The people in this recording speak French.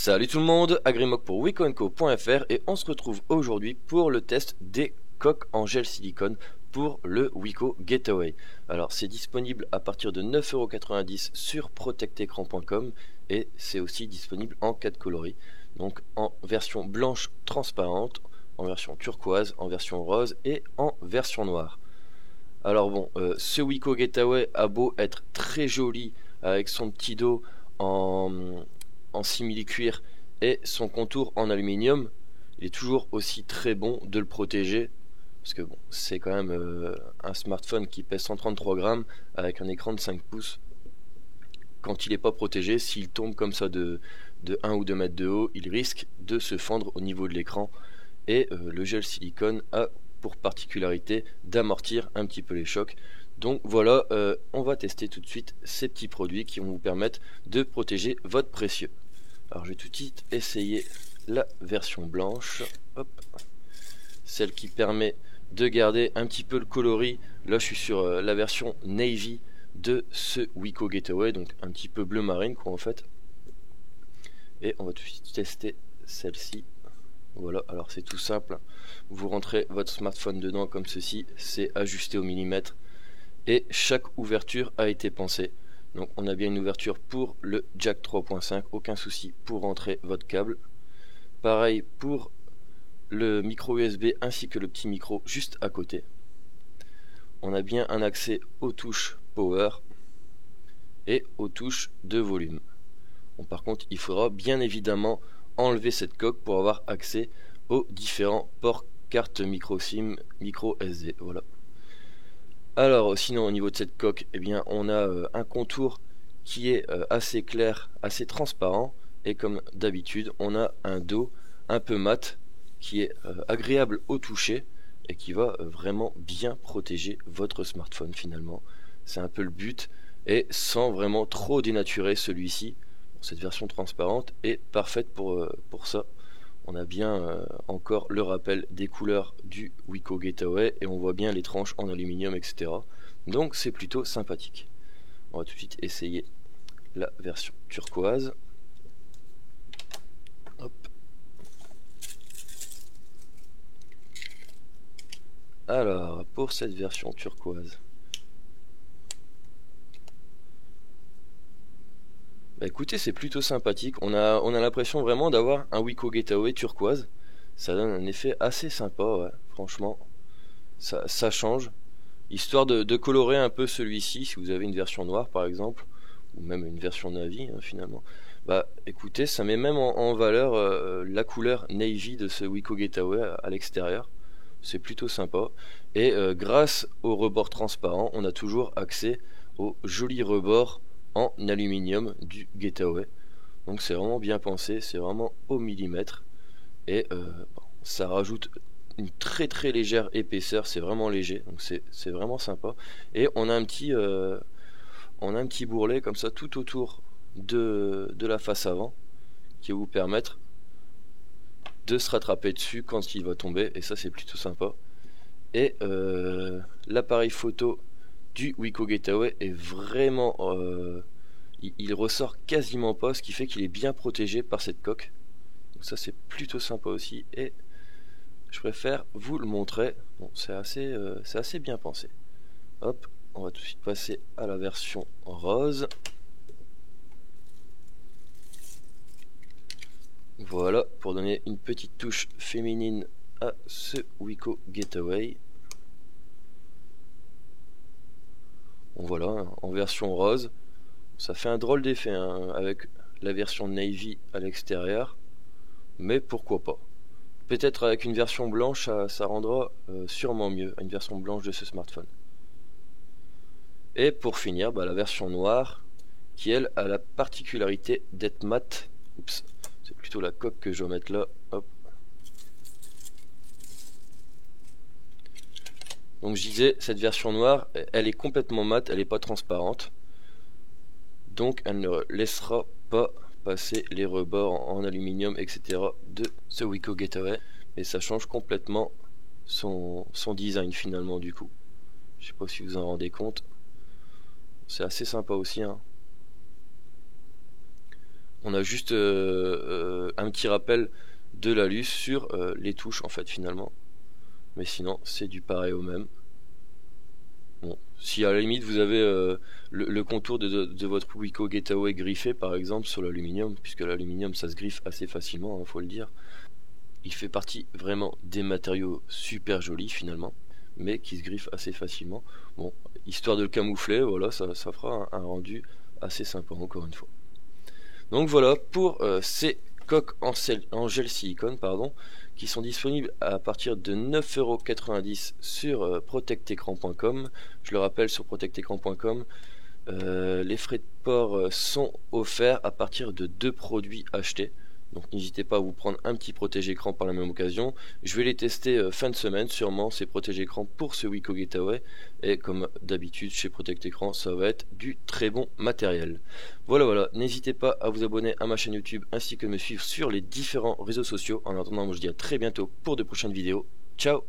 Salut tout le monde, Agrimok pour wicoenco.fr et on se retrouve aujourd'hui pour le test des coques en gel silicone pour le Wiko Getaway. Alors c'est disponible à partir de 9,90€ sur protectecran.com et c'est aussi disponible en 4 coloris. Donc en version blanche transparente, en version turquoise, en version rose et en version noire. Alors bon, ce Wiko Getaway a beau être très joli avec son petit dos en simili-cuir et son contour en aluminium, il est toujours aussi très bon de le protéger parce que bon, c'est quand même un smartphone qui pèse 133 grammes avec un écran de 5 pouces. Quand il n'est pas protégé, s'il tombe comme ça de 1 ou 2 mètres de haut, il risque de se fendre au niveau de l'écran et le gel silicone a pour particularité d'amortir un petit peu les chocs. Donc voilà, on va tester tout de suite ces petits produits qui vont vous permettre de protéger votre précieux. Alors je vais tout de suite essayer la version blanche, hop, celle qui permet de garder un petit peu le coloris. Là je suis sur la version navy de ce Wiko Getaway, donc un petit peu bleu marine quoi en fait. Et on va tout de suite tester celle-ci. Voilà, alors c'est tout simple, vous rentrez votre smartphone dedans comme ceci, c'est ajusté au millimètre et chaque ouverture a été pensée. Donc on a bien une ouverture pour le jack 3.5, aucun souci pour rentrer votre câble. Pareil pour le micro USB ainsi que le petit micro juste à côté. On a bien un accès aux touches power et aux touches de volume. Bon, par contre il faudra bien évidemment enlever cette coque pour avoir accès aux différents ports carte micro SIM, micro SD. Voilà. Alors sinon au niveau de cette coque, eh bien, on a un contour qui est assez clair, assez transparent, et comme d'habitude on a un dos un peu mat qui est agréable au toucher et qui va vraiment bien protéger votre smartphone finalement. C'est un peu le but, et sans vraiment trop dénaturer celui-ci. Cette version transparente est parfaite pour ça. On a bien encore le rappel des couleurs du Wiko Getaway et on voit bien les tranches en aluminium, etc. Donc c'est plutôt sympathique. On va tout de suite essayer la version turquoise. Hop. Alors pour cette version turquoise, bah écoutez, c'est plutôt sympathique. On a l'impression vraiment d'avoir un Wiko Getaway turquoise. Ça donne un effet assez sympa, ouais. Franchement, ça change. Histoire de colorer un peu celui-ci, si vous avez une version noire par exemple, ou même une version navy finalement. Bah écoutez, ça met même en valeur la couleur navy de ce Wiko Getaway à l'extérieur. C'est plutôt sympa. Et grâce au rebord transparent, on a toujours accès au joli rebord en aluminium du Getaway. Donc c'est vraiment bien pensé, c'est vraiment au millimètre. Et bon, ça rajoute une très très légère épaisseur, c'est vraiment léger, donc c'est vraiment sympa. Et on a un petit bourrelet comme ça tout autour de la face avant qui va vous permettre de se rattraper dessus quand il va tomber, et ça c'est plutôt sympa. Et l'appareil photo du Wiko Getaway est vraiment il ressort quasiment pas, ce qui fait qu'il est bien protégé par cette coque. Donc ça c'est plutôt sympa aussi, et je préfère vous le montrer. Bon, c'est assez bien pensé. Hop, on va tout de suite passer à la version rose. Voilà, pour donner une petite touche féminine à ce Wiko Getaway. Bon, voilà, en version rose. Ça fait un drôle d'effet avec la version navy à l'extérieur, mais pourquoi pas. Peut-être avec une version blanche, ça rendra sûrement mieux, une version blanche de ce smartphone. Et pour finir, bah, la version noire, qui elle a la particularité d'être mat. Oups, c'est plutôt la coque que je vais mettre là. Hop. Donc je disais, cette version noire, elle est complètement mate, elle n'est pas transparente. Donc elle ne laissera pas passer les rebords en aluminium, etc. de ce Wiko Getaway. Et ça change complètement son design finalement du coup. Je sais pas si vous en rendez compte. C'est assez sympa aussi. On a juste un petit rappel de l'alus sur les touches en fait finalement. Mais sinon c'est du pareil au même. Bon, si à la limite vous avez le contour de votre Wiko Getaway griffé par exemple sur l'aluminium, puisque l'aluminium ça se griffe assez facilement, hein, faut le dire. Il fait partie vraiment des matériaux super jolis finalement, mais qui se griffent assez facilement. Bon, histoire de le camoufler, voilà, ça fera un rendu assez sympa encore une fois. Donc voilà pour ces coques en gel silicone, pardon, qui sont disponibles à partir de 9,90€ sur protectecran.com. Je le rappelle, sur protectecran.com, les frais de port sont offerts à partir de 2 produits achetés. Donc n'hésitez pas à vous prendre un petit protège-écran par la même occasion. Je vais les tester fin de semaine, sûrement, ces protège-écrans pour ce Wiko Getaway. Et comme d'habitude, chez Protect Écran, ça va être du très bon matériel. Voilà, n'hésitez pas à vous abonner à ma chaîne YouTube ainsi que me suivre sur les différents réseaux sociaux. En attendant, moi je dis à très bientôt pour de prochaines vidéos. Ciao!